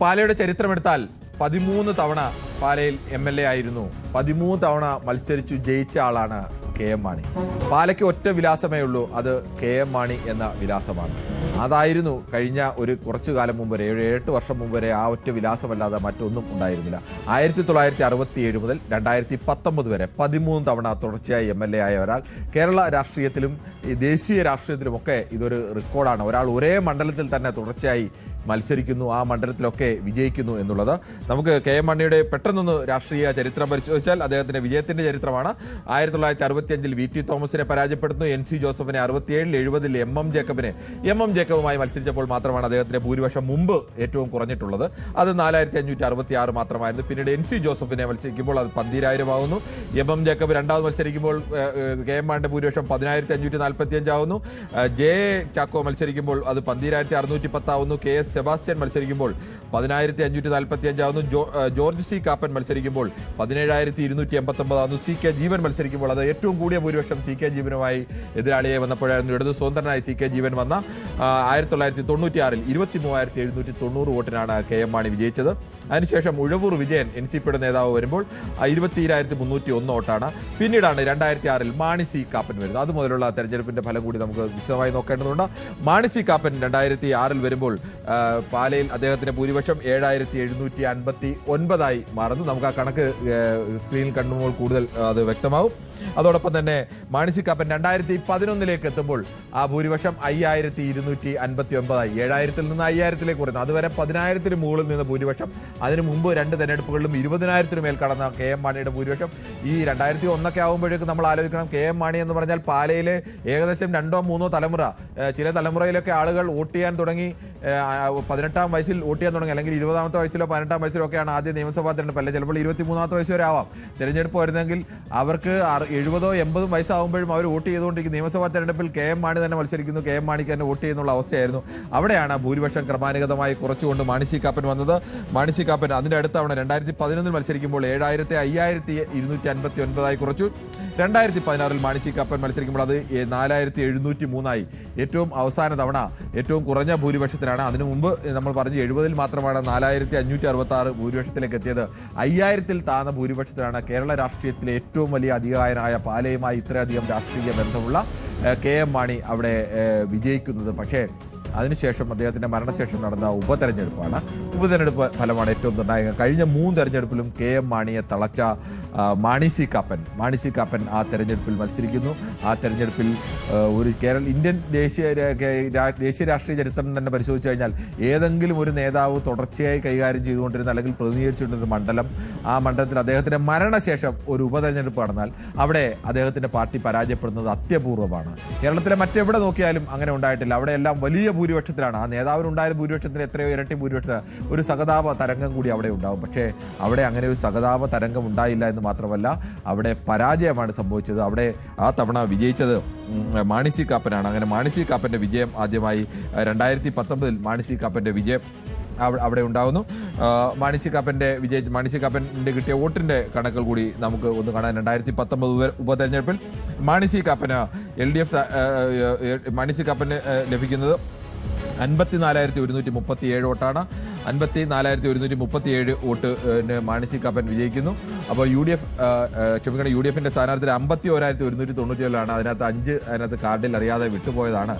പാലയുടെ ചരിത്രമെടുത്താൽ 13 തവണ പാലയിൽ MLA ആയിരുന്നു. 13 തവണ മത്സരിച്ചു ജയിച്ച ആളാണ് KM മാണി. പാലയ്ക്ക് ഒറ്റ വിലാസമേ ഉള്ളൂ, അത് KM മാണി എന്ന വിലാസമാണ്. അതായിരുന്നു കഴിഞ്ഞ കുറച്ചു കാലം മുമ്പ് വരെ, 7-8 വർഷം മുമ്പ് വരെ ആ ഒറ്റ വിലാസമല്ലാതെ മറ്റൊന്നും ഉണ്ടായിരുന്നില്ല. 1967 മുതൽ 2019 വരെ 13 തവണ തുടർച്ചയായി MLA ആയ ഒരാൾ. കേരള രാഷ്ട്രീയത്തിലും ദേശീയ രാഷ്ട്രീയത്തിലുമൊക്കെ ഇതൊരു റെക്കോർഡാണ്. ഒരാൾ ഒരേ മണ്ഡലത്തിൽ തന്നെ തുടർച്ചയായി മത്സരിക്കുന്നു, ആ മണ്ഡലത്തിലൊക്കെ വിജയിക്കുന്നു എന്നുള്ളത്. നമുക്ക് KM മാണിയുടെ പെട്ടെന്നൊന്ന് രാഷ്ട്രീയ ചരിത്രം പരിശോധിച്ചാൽ അദ്ദേഹത്തിൻ്റെ വിജയത്തിൻ്റെ ചരിത്രമാണ്. 1965 VT തോമസിനെ പരാജയപ്പെടുത്തുന്നു. NC ജോസഫിനെ 67, 70 MM ജേക്കബുമായി മത്സരിച്ചപ്പോൾ മാത്രമാണ് അദ്ദേഹത്തിൻ്റെ ഭൂരിപക്ഷം മുമ്പ് ഏറ്റവും കുറഞ്ഞിട്ടുള്ളത്. അത് 4566 മാത്രമായിരുന്നു. പിന്നീട് NC ജോസഫിനെ മത്സരിക്കുമ്പോൾ അത് 12000 ആകുന്നു. MM ജേക്കബ് രണ്ടാമത് മത്സരിക്കുമ്പോൾ KM മാണിയുടെ ഭൂരിപക്ഷം 10545 ആകുന്നു. J ചാക്കോ മത്സരിക്കുമ്പോൾ അത് 12610 ആകുന്നു. KS സെബാസ്റ്റ്യൻ മത്സരിക്കുമ്പോൾ 10545 ആകുന്നു. ജോർജ് C കാപ്പൻ മത്സരിക്കുമ്പോൾ 17289 ആകുന്നു. CK ജീവൻ മത്സരിക്കുമ്പോൾ അത് ഏറ്റവും കൂടിയ ഭൂരിപക്ഷം CK ജീവനുമായി എതിരാളിയെ വന്നപ്പോഴായിരുന്നു. ഇടതു സ്വതന്ത്രനായി CK ജീവൻ വന്ന 1996 23790 വോട്ടിനാണ് KM മാണി വിജയിച്ചത്. അതിനുശേഷം ഉഴവൂർ വിജയൻ NCPയുടെ നേതാവ് വരുമ്പോൾ 22301 വോട്ടാണ്. പിന്നീടാണ് 2006 മാണി C കാപ്പൻ വരുന്നത്. അതുമുതലുള്ള തെരഞ്ഞെടുപ്പിൻ്റെ ഫലം കൂടി നമുക്ക് വിശദമായി നോക്കേണ്ടതുണ്ട്. മാണി C കാപ്പൻ 2006 വരുമ്പോൾ പാലയിൽ അദ്ദേഹത്തിൻ്റെ ഭൂരിപക്ഷം 7759 മാറുന്നു. നമുക്ക് ആ കണക്ക് സ്ക്രീനിൽ കണ്ടുമ്പോൾ കൂടുതൽ അത് വ്യക്തമാവും. അതോടൊപ്പം തന്നെ മാണി C കാപ്പൻ 2011 എത്തുമ്പോൾ ആ ഭൂരിപക്ഷം 5259 7,000 നിന്ന് 5,000 കുറയുന്നു. അതുവരെ 10,000 മുകളിൽ നിന്ന് ഭൂരിപക്ഷം. അതിനു മുമ്പ് 2 തെരഞ്ഞെടുപ്പുകളിലും 20,000 മേൽ കടന്ന KM മാണിയുടെ ഭൂരിപക്ഷം. ഈ 2001 ആകുമ്പോഴേക്കും നമ്മൾ ആലോചിക്കണം, KM മാണി എന്ന് പറഞ്ഞാൽ പാലയിലെ ഏകദേശം 2-3 തലമുറ, ചില തലമുറയിലൊക്കെ ആളുകൾ വോട്ട് ചെയ്യാൻ തുടങ്ങി 18-ാം വയസ്സിൽ വോട്ട് ചെയ്യാൻ തുടങ്ങി, അല്ലെങ്കിൽ 20-ാമത്തെ വയസ്സിലോ 18-ാം വയസ്സിലോ ഒക്കെയാണ് ആദ്യം നിയമസഭാ തെരഞ്ഞെടുപ്പ്, അല്ലെങ്കിൽ ചിലപ്പോൾ 23-ാമത്തെ വയസ്സ് വരെ ആവാം തെരഞ്ഞെടുപ്പ് വരുന്നെങ്കിൽ അവർക്ക് 70-80 വയസ്സാകുമ്പോഴും അവർ വോട്ട് ചെയ്തുകൊണ്ടിരിക്കും. നിയമസഭാ തെരഞ്ഞെടുപ്പിൽ KM മാണി തന്നെ മത്സരിക്കുന്നു, KM മാണിക്ക് തന്നെ വോട്ട് ചെയ്യുന്നുള്ള അവസ്ഥയായിരുന്നു. അവിടെയാണ് ഭൂരിപക്ഷം ക്രമാനുഗതമായി കുറച്ചുകൊണ്ട് മാണി C കാപ്പൻ വന്നത്. മാണി C കാപ്പൻ അതിൻ്റെ അടുത്തവണ 2011 മത്സരിക്കുമ്പോൾ 5259 കുറച്ചു. 2016 മാണി C കാപ്പൻ മത്സരിക്കുമ്പോൾ അത് 4703 ഏറ്റവും അവസാന തവണ ഏറ്റവും കുറഞ്ഞ ഭൂരിപക്ഷത്തിനാണ്. അതിനു മുമ്പ് നമ്മൾ പറഞ്ഞു 70 മാത്രമാണ് 4566 ഭൂരിപക്ഷത്തിലേക്ക് എത്തിയത്. 5000 താഴ്ന്ന ഭൂരിപക്ഷത്തിലാണ് കേരള രാഷ്ട്രീയത്തിലെ ഏറ്റവും വലിയ അധികായനായ പാലയുമായി ഇത്രയധികം രാഷ്ട്രീയ ബന്ധമുള്ള KM മാണി അവിടെ വിജയിക്കുന്നത്. പക്ഷേ അതിനുശേഷം അദ്ദേഹത്തിൻ്റെ മരണശേഷം നടന്ന ഉപതെരഞ്ഞെടുപ്പാണ്. ഉപതെരഞ്ഞെടുപ്പ് ഫലമാണ് ഏറ്റവും നിർണായകം. കഴിഞ്ഞ 3 തെരഞ്ഞെടുപ്പിലും KM മാണിയെ തളച്ച മാണി C കാപ്പൻ ആ തെരഞ്ഞെടുപ്പിൽ മത്സരിക്കുന്നു. ആ തെരഞ്ഞെടുപ്പിൽ ഒരു ഇന്ത്യൻ ദേശീയ രാഷ്ട്രീയ ചരിത്രം തന്നെ പരിശോധിച്ചു കഴിഞ്ഞാൽ ഏതെങ്കിലും ഒരു നേതാവ് തുടർച്ചയായി കൈകാര്യം ചെയ്തുകൊണ്ടിരുന്ന അല്ലെങ്കിൽ പ്രതിനിധീകരിച്ചുകൊണ്ടിരുന്ന മണ്ഡലം, ആ മണ്ഡലത്തിൽ അദ്ദേഹത്തിൻ്റെ മരണശേഷം ഒരു ഉപതെരഞ്ഞെടുപ്പ് നടന്നാൽ അവിടെ അദ്ദേഹത്തിൻ്റെ പാർട്ടി പരാജയപ്പെടുന്നത് അത്യപൂർവമാണ്. കേരളത്തിലെ മറ്റെവിടെ നോക്കിയാലും അങ്ങനെ ഉണ്ടായിട്ടില്ല. അവിടെയെല്ലാം വലിയ ഭൂരിപക്ഷത്തിലാണ്. ആ നേതാവിനുണ്ടായ ഭൂരിപക്ഷത്തിന് എത്രയോ ഇരട്ടി ഭൂരിപക്ഷത്തിന് ഒരു സഹതാപ തരംഗം കൂടി അവിടെ ഉണ്ടാവും. പക്ഷേ അവിടെ അങ്ങനെ ഒരു സഹതാപ തരംഗം ഉണ്ടായില്ല എന്ന് മാത്രമല്ല, അവിടെ പരാജയമാണ് സംഭവിച്ചത്. അവിടെ ആ തവണ വിജയിച്ചത് മാണി C കാപ്പനാണ്. അങ്ങനെ മാണി C കാപ്പൻ്റെ വിജയം ആദ്യമായി 2019 മാണി C കാപ്പൻ്റെ വിജയം അവിടെ ഉണ്ടാകുന്നു. മാണി C കാപ്പൻ്റെ കിട്ടിയ വോട്ടിൻ്റെ കണക്കുകൾ കൂടി നമുക്ക് ഒന്ന് കാണാൻ. 2019 ഉപതെരഞ്ഞെടുപ്പിൽ മാണി C കാപ്പന് മാണി C കാപ്പന് ലഭിക്കുന്നത് 54,137 വോട്ടാണ്. 54,137 വോട്ടിന് മാണി C കാപ്പൻ വിജയിക്കുന്നു. അപ്പോൾ യു ഡി എഫിൻ്റെ സ്ഥാനാർത്ഥി 51,197 അതിനകത്ത് 5 കാർഡിൽ അറിയാതെ വിട്ടുപോയതാണ്.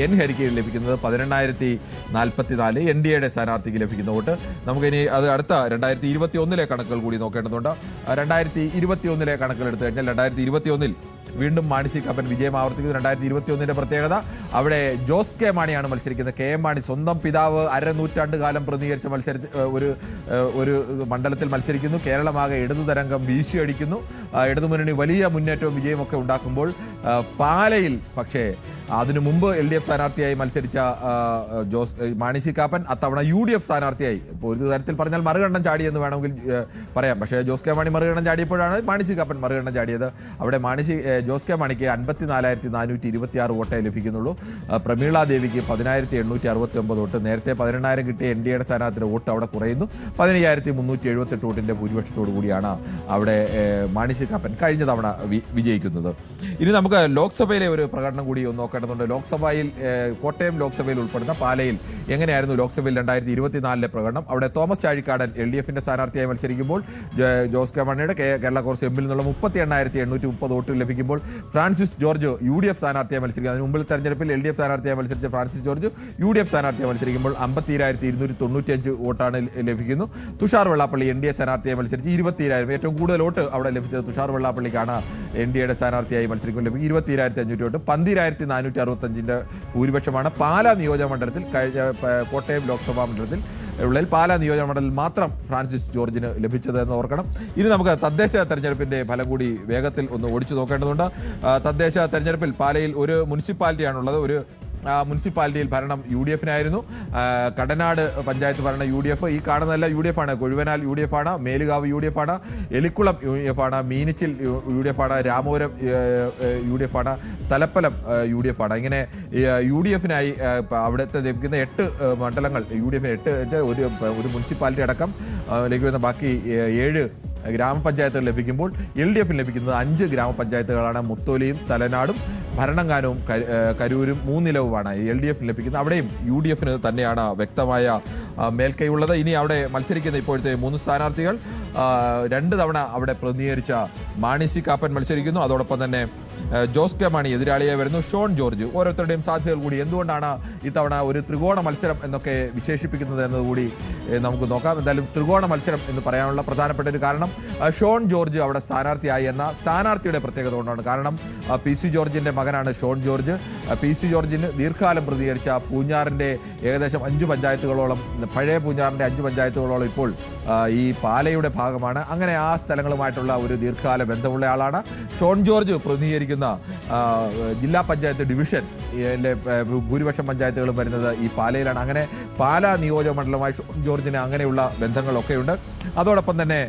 N ഹരിക്ക് ലഭിക്കുന്നത് 18,044. NDAയുടെ സ്ഥാനാർത്ഥിക്ക് ലഭിക്കുന്ന വോട്ട്. നമുക്കിനി അത് അടുത്ത 2021 കണക്കുകൾ കൂടി നോക്കേണ്ടതുണ്ട്. 2021 കണക്കുകൾ എടുത്തു കഴിഞ്ഞാൽ 2021 വീണ്ടും മാണി C കാപ്പൻ വിജയം ആവർത്തിക്കുന്നു. 2021 പ്രത്യേകത, അവിടെ ജോസ് കെ മാണിയാണ് മത്സരിക്കുന്നത്. KM മാണി സ്വന്തം പിതാവ് 1/2 നൂറ്റാണ്ട് കാലം പ്രതിനിധീകരിച്ച ഒരു മണ്ഡലത്തിൽ മത്സരിക്കുന്നു. കേരളമാകെ ഇടതു തരംഗം വീശിയടിക്കുന്നു. ഇടതുമുന്നണി വലിയ മുന്നേറ്റവും വിജയമൊക്കെ ഉണ്ടാക്കുമ്പോൾ പാലയിൽ പക്ഷേ അതിനു മുമ്പ് LDF സ്ഥാനാർത്ഥിയായി മത്സരിച്ച മാണി C കാപ്പൻ അത്തവണ UDF സ്ഥാനാർത്ഥിയായി. ഇപ്പോൾ ഒരു തരത്തിൽ പറഞ്ഞാൽ മറുകണ്ഠം ചാടിയെന്ന് വേണമെങ്കിൽ പറയാം. പക്ഷേ ജോസ് കെ മാണി മറുകണ്ഠം ചാടിയപ്പോഴാണ് മാണി C കാപ്പൻ മറുകണ്ഠം ചാടിയത്. അവിടെ ജോസ് കെ മാണിക്ക് 54,426 വോട്ടേ ലഭിക്കുന്നുള്ളൂ. പ്രമീള ദേവിക്ക് 10,869 വോട്ട്. നേരത്തെ 18,000 കിട്ടിയ NDAയുടെ സ്ഥാനാർത്ഥിയുടെ വോട്ട് അവിടെ കുറയുന്നു. 15,378 വോട്ടിൻ്റെ ഭൂരിപക്ഷത്തോടു കൂടിയാണ് അവിടെ മാണി സി കാപ്പൻ കഴിഞ്ഞ തവണ വിജയിക്കുന്നത്. ഇനി നമുക്ക് ലോക്സഭയിലെ ഒരു പ്രകടനം കൂടി ഒന്ന് നോക്കേണ്ടതുണ്ട്. ലോക്സഭയിൽ കോട്ടയം ലോക്സഭയിൽ ഉൾപ്പെടുന്ന പാലയിൽ എങ്ങനെയായിരുന്നു ലോക്സഭയിൽ 2024 പ്രകടനം? അവിടെ തോമസ് ചാഴിക്കാടൻ LDFന്റെ സ്ഥാനാർത്ഥിയായി മത്സരിക്കുമ്പോൾ ജോസ് കെ മാണിയുടെ കേരള കോൺഗ്രസ് എമ്മിൽ നിന്നുള്ള 38,830 വോട്ട് ലഭിക്കുമ്പോൾ ഫ്രാൻസിസ് ജോർജ് UDF സ്ഥാനാർത്ഥിയായി മത്സരിക്കും. അതിന് മുമ്പിൽ തെരഞ്ഞെടുപ്പിൽ LDF സ്ഥാനാർത്ഥിയായി മത്സരിച്ച ഫ്രാൻസിസ് ജോർജ് UDF സ്ഥാനാർത്ഥിയായി മത്സരിക്കുമ്പോൾ 52,295 വോട്ടാണ് ലഭിക്കുന്നു. തുഷാർ വെള്ളാപ്പള്ളി NDA സ്ഥാനാർത്ഥിയായി മത്സരിച്ച് 20,000, ഏറ്റവും കൂടുതൽ വോട്ട് അവിടെ ലഭിച്ചത് തുഷാർ വെള്ളാപ്പള്ളിക്കാണ്. NDAയുടെ സ്ഥാനാർത്ഥിയായി മത്സരിക്കുമ്പോൾ ലഭിക്കും 20,500 വോട്ട്. 12,465 ഭൂരിപക്ഷമാണ് പാലാ നിയോജകമണ്ഡലത്തിൽ കോട്ടയം ലോക്സഭാ മണ്ഡലത്തിൽ ഉള്ളിൽ പാലാ നിയോജകമണ്ഡലത്തിൽ മാത്രം ഫ്രാൻസിസ് ജോർജിന് ലഭിച്ചത് എന്ന് ഓർക്കണം. ഇനി നമുക്ക് തദ്ദേശ തെരഞ്ഞെടുപ്പിൻ്റെ ഫലം കൂടി വേഗത്തിൽ ഒന്ന് ഓടിച്ചു നോക്കേണ്ടതുണ്ട്. തദ്ദേശ തെരഞ്ഞെടുപ്പിൽ പാലയിൽ ഒരു മുനിസിപ്പാലിറ്റിയാണുള്ളത്. ഒരു മുനിസിപ്പാലിറ്റിയിൽ ഭരണം UDFനായിരുന്നു. കടനാട് പഞ്ചായത്ത് ഭരണം UDF. ഈ കാണുന്നതെല്ലാം UDF ആണ്. കൊഴുവനാൽ UDF ആണ്, മേലുകാവ് UDF ആണ്, എലിക്കുളം UDF ആണ്, മീനിച്ചിൽ UDF ആണ്, രാമപുരം UDF ആണ്, തലപ്പലം UDF ആണ്. ഇങ്ങനെ UDFനായി അവിടുത്തെ ലഭിക്കുന്ന 8 മണ്ഡലങ്ങൾ UDFന് 8 ഒരു മുനിസിപ്പാലിറ്റി അടക്കം ലഭിക്കുന്ന ബാക്കി 7 ഗ്രാമപഞ്ചായത്തുകൾ ലഭിക്കുമ്പോൾ LDFന് ലഭിക്കുന്നത് 5 ഗ്രാമപഞ്ചായത്തുകളാണ്. മുത്തോലിയും തലനാടും ഭരണങ്ങാനവും കരൂരും മൂന്നിലവുമാണ് LDFന് ലഭിക്കുന്നത്. അവിടെയും UDFന് തന്നെയാണ് വ്യക്തമായ മേൽക്കൈയുള്ളത്. ഇനി അവിടെ മത്സരിക്കുന്ന ഇപ്പോഴത്തെ 3 സ്ഥാനാർത്ഥികൾ 2 തവണ അവിടെ പ്രതിനിധീകരിച്ച മാണി സി കാപ്പൻ മത്സരിക്കുന്നു. അതോടൊപ്പം തന്നെ ജോസ് കെ മാണി എതിരാളിയായി വരുന്നു, ഷോൺ ജോർജ്. ഓരോരുത്തരുടെയും സാധ്യതകൾ കൂടി എന്തുകൊണ്ടാണ് ഇത്തവണ ഒരു ത്രികോണ മത്സരം എന്നൊക്കെ വിശേഷിപ്പിക്കുന്നത് എന്നതുകൂടി നമുക്ക് നോക്കാം. എന്തായാലും ത്രികോണ മത്സരം എന്ന് പറയാനുള്ള പ്രധാനപ്പെട്ട ഒരു കാരണം ഷോൺ ജോർജ് അവിടെ സ്ഥാനാർത്ഥിയായി എന്ന സ്ഥാനാർത്ഥിയുടെ പ്രത്യേകത കൊണ്ടാണ്. കാരണം PC ജോർജിൻ്റെ മകനാണ് ഷോൺ ജോർജ്. PC ജോർജിന് ദീർഘകാലം പ്രതികരിച്ച പൂഞ്ഞാറിൻ്റെ ഏകദേശം 5 പഞ്ചായത്തുകളോളം, പഴയ പൂഞ്ഞാറിൻ്റെ 5 പഞ്ചായത്തുകളോളം ഇപ്പോൾ ഈ പാലയുടെ ഭാഗമാണ്. അങ്ങനെ ആ സ്ഥലങ്ങളുമായിട്ടുള്ള ഒരു ദീർഘകാല ബന്ധമുള്ള ആളാണ്. ഷോൺ ജോർജ് പ്രതിനിധീകരിക്കുന്ന ജില്ലാ പഞ്ചായത്ത് ഡിവിഷൻ ഭൂരിപക്ഷം പഞ്ചായത്തുകളും വരുന്നത് ഈ പാലയിലാണ്. അങ്ങനെ പാലാ നിയോജക മണ്ഡലമായി ഷോൺ ജോർജിന് അങ്ങനെയുള്ള ബന്ധങ്ങളൊക്കെയുണ്ട്. അതോടൊപ്പം തന്നെ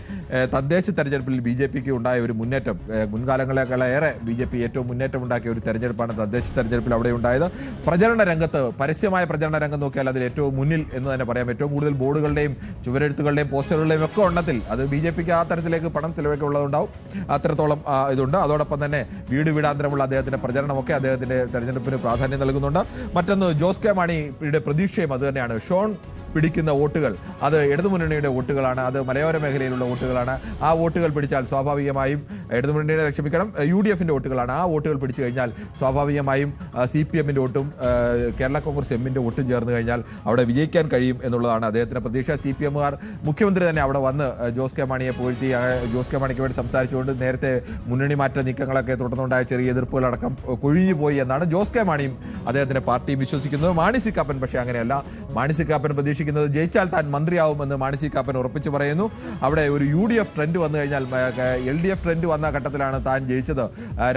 തദ്ദേശ തെരഞ്ഞെടുപ്പിൽ BJPക്ക് ഉണ്ടായ ഒരു മുന്നേറ്റം, മുൻകാലങ്ങളെക്കാളേറെ BJP ഏറ്റവും മുന്നേറ്റം ഉണ്ടാക്കിയ ഒരു തെരഞ്ഞെടുപ്പാണ് തദ്ദേശ തെരഞ്ഞെടുപ്പിൽ അവിടെ ഉണ്ടായത്. പ്രചരണ രംഗത്ത്, പരസ്യമായ പ്രചരണ രംഗം നോക്കിയാൽ അതിൽ ഏറ്റവും മുന്നിൽ എന്ന് തന്നെ പറയാം. ഏറ്റവും കൂടുതൽ ബോർഡുകളുടെയും ചുവരെഴുത്തുകളുടെയും പോസ്റ്ററുകളുടെയും ഒക്കെ എണ്ണത്തിൽ അത് BJPക്ക് ആ തരത്തിലേക്ക് പണം ചിലവൊക്കെ ഉള്ളതുണ്ടാവും. അത്രത്തോളം ഇതുണ്ട്. അതോടൊപ്പം തന്നെ വീട് വീടാന്തരമുള്ള അദ്ദേഹത്തിൻ്റെ പ്രചരണമൊക്കെ അദ്ദേഹത്തിൻ്റെ തെരഞ്ഞെടുപ്പിന് പ്രാധാന്യം നൽകുന്നുണ്ട്. മറ്റൊന്ന് ജോസ് കെ മാണിയുടെ പ്രതീക്ഷയും അത് തന്നെയാണ്. ഷോൺ പിടിക്കുന്ന വോട്ടുകൾ അത് ഇടതുമുന്നണിയുടെ വോട്ടുകളാണ്, അത് മലയോര മേഖലയിലുള്ള വോട്ടുകളാണ്. ആ വോട്ടുകൾ പിടിച്ചാൽ സ്വാഭാവികമായും ഇടതുമുന്നണിയുടെ ക്ഷമിക്കണം UDFൻ്റെ വോട്ടുകളാണ്. ആ വോട്ടുകൾ പിടിച്ചു കഴിഞ്ഞാൽ സ്വാഭാവികമായും CPMൻ്റെ വോട്ടും കേരള കോൺഗ്രസ് എമ്മിൻ്റെ വോട്ടും ചേർന്ന് കഴിഞ്ഞാൽ അവിടെ വിജയിക്കാൻ കഴിയും എന്നുള്ളതാണ് അദ്ദേഹത്തിൻ്റെ പ്രതീക്ഷ. CPMകാർ മുഖ്യമന്ത്രി തന്നെ അവിടെ വന്ന് ജോസ് കെ മാണിയെ പുകഴ്ത്തി ജോസ് കെ മാണിക്ക് വേണ്ടി സംസാരിച്ചുകൊണ്ട് നേരത്തെ മുന്നണി മാറ്റ നീക്കങ്ങളൊക്കെ തുടർന്നുണ്ടായ ചെറിയ എതിർപ്പുകളടക്കം കൊഴിഞ്ഞു പോയി എന്നാണ് ജോസ് കെ മാണിയും അദ്ദേഹത്തിൻ്റെ പാർട്ടിയും വിശ്വസിക്കുന്നത്. മാണി സി കാപ്പൻ പക്ഷേ അങ്ങനെയല്ല. മാണി സി കാപ്പൻ പ്രതീക്ഷിക്കുന്നത് ജയിച്ചാൽ താൻ മന്ത്രിയാവുമെന്ന് മാണി സി കാപ്പൻ ഉറപ്പിച്ചു പറയുന്നു. അവിടെ ഒരു UDF ട്രെൻഡ് വന്നു കഴിഞ്ഞാൽ LDF ട്രെൻഡ് വന്ന ഘട്ടത്തിലാണ് താൻ ജയിച്ചത്.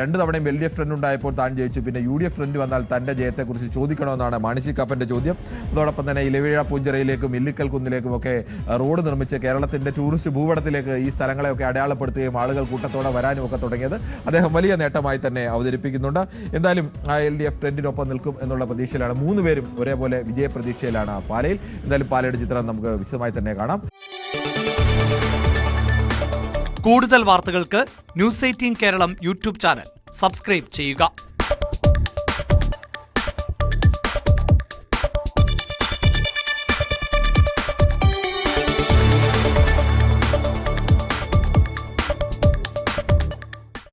2 തവണയും LDF ട്രെൻഡ് ഉണ്ടായപ്പോൾ താൻ ജയിച്ചു. പിന്നെ UDF ട്രെൻഡ് വന്നാൽ തൻ്റെ ജയത്തെക്കുറിച്ച് ചോദിക്കണമെന്നാണ് മാണി സി കാപ്പൻ്റെ ചോദ്യം. അതോടൊപ്പം തന്നെ ഇലവീഴ പൂഞ്ചിറയിലേക്കും ഇല്ലിക്കൽ കുന്നിലേക്കുമൊക്കെ റോഡ് നിർമ്മിച്ച് കേരളത്തിൻ്റെ ടൂറിസ്റ്റ് ഭൂപടത്തിലേക്ക് ഈ സ്ഥലങ്ങളെയൊക്കെ അടയാളപ്പെടുത്തുകയും ആളുകൾ കൂട്ടത്തോടെ വരാനും ഒക്കെ തുടങ്ങിയത് അദ്ദേഹം വലിയ നേട്ടമായി തന്നെ അവതരിപ്പിക്കുന്നുണ്ട്. എന്തായാലും LDF ട്രെൻഡിനൊപ്പം നിൽക്കും എന്നുള്ള പ്രതീക്ഷയിലാണ്. 3 പേരും ഒരേപോലെ വിജയപ്രതീക്ഷയിലാണ് പാലയിൽ. എന്തായാലും പാലയുടെ ചിത്രം നമുക്ക് വിശദമായി തന്നെ കാണാം. കൂടുതൽ വാർത്തകൾക്ക് News 18 Keralam YouTube channel subscribe ചെയ്യുക.